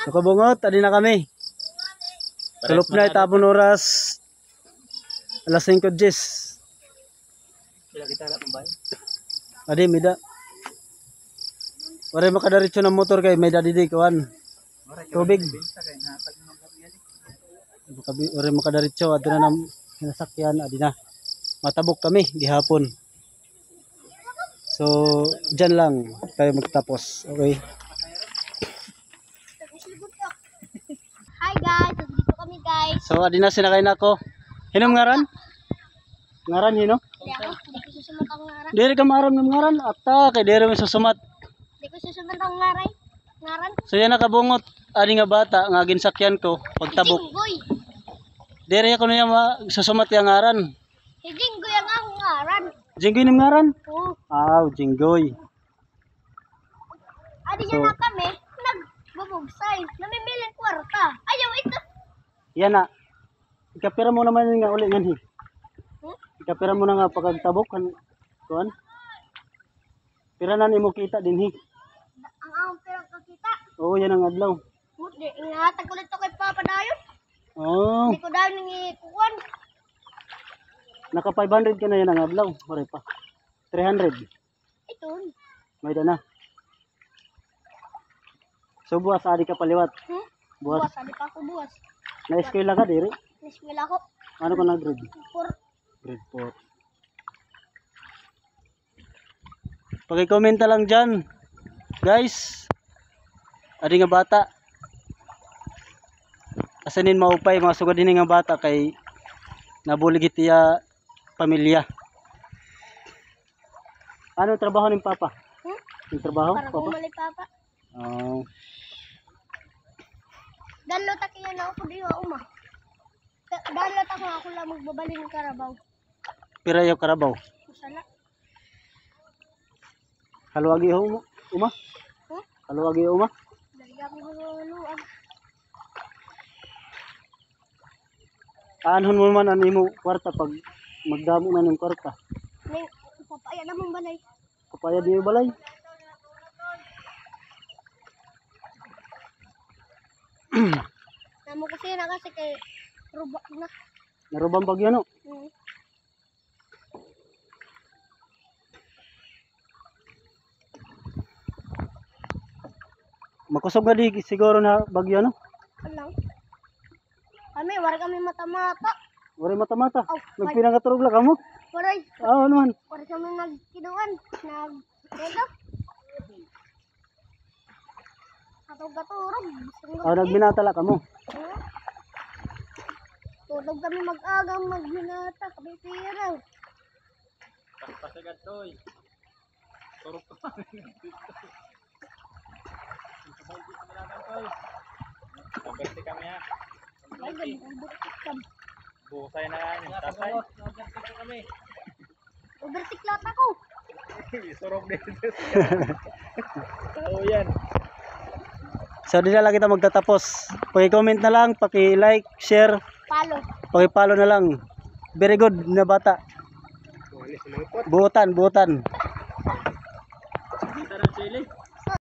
Nakabungot, adi na kami. Tulop na itapon oras. Alas 5:10. Bila kita na kumbay. Adi, mida. Wala makadaritso ng motor kay may dadi kawan. Tubig. Wala makadaritso at na ng sinasakyan. Adi na. Matabok kami gihapon. So, dyan lang tayo magtapos. Okay. Hi guys, dito kami guys. So, adi na sinakay na ako. Hinong ngaran? Ngaran hino? Hindi ko susumat ang ngaran. Diri ka maaram ng ngaran. Ata, kay diri mo susumat. Hindi ko susumat ang ngaran. Ngaran? So, yan nakabungot. Adi nga bata, nga ginsakyan ko. Pagtabok. Hijinggoy. Diri ako niya susumat yung ngaran. Hijinggoy ang akong ngaran. Jinggoy ng ngaran? Oo. Jinggoy. Adi niya na kami, nagbubugsay. Namimiling kwarta. Ayaw ito. Yan na. Ikapira mo naman nga uli yan. Ikapira mo na nga pagkagtabok. Kuan. Pira na nimo kita din. Ang akong pirang kakita. Oo, yan ang adlaw. Hindi, ingatag ko nito kay Papa Dayo. Oo. Hindi ko daw nangikuan. Naka 500 ka na yan ang adlaw. Pare pa. 300. Ito. May na. So buwas adi ka paliwat. Buwas. Adi pa ako buwas. Na-eskwela ka diri? Nismila ko. Ano ko na grade? For Grade 4. Paki-komenta lang dyan. Guys. Adi nga bata. Asanin maupay mga sugod din nga bata kay nabuligit iya pamilya. Ano trabaho ni Papa? Yung trabaho? para Papa? kumali Papa. Oh. Dalo ta kaya na ako diwa uma. Dalo ta ako lang magbabali ng karabaw. Pira yung karabaw. Masala. Haluagi mo. Uma? Haluagi uma? Dali ako haluan. Aanhon mo man ang imo kwarta pag magdamo na ng kwarta. Ning papaya na mong balay. Kapaya di balay. Namo kasi na kasi kay ruba na. Narubang bagyo no? Makusog na di siguro na bagyo no? Alang. Kami war kami mata-mata. Wala mata-mata. Oh, Nagpinangaturog lang kamo? Waray. Oo naman. War kami nagkiduan. Dito. Katog-katurog. Nagbinatala kamo. Tulog kami mag-agang magminata. Kami pirang. Pasagad toy. Turok ko. Pagkati kami ha. Ay, ganun. Busay na yung tatay. Kami. Oversiklat ako. Surok dito. Oo yan. So di na lang kita magtatapos. Paki-comment na lang, paki-like, share, Palo. paki-follow na lang. Very good na bata. Buotan.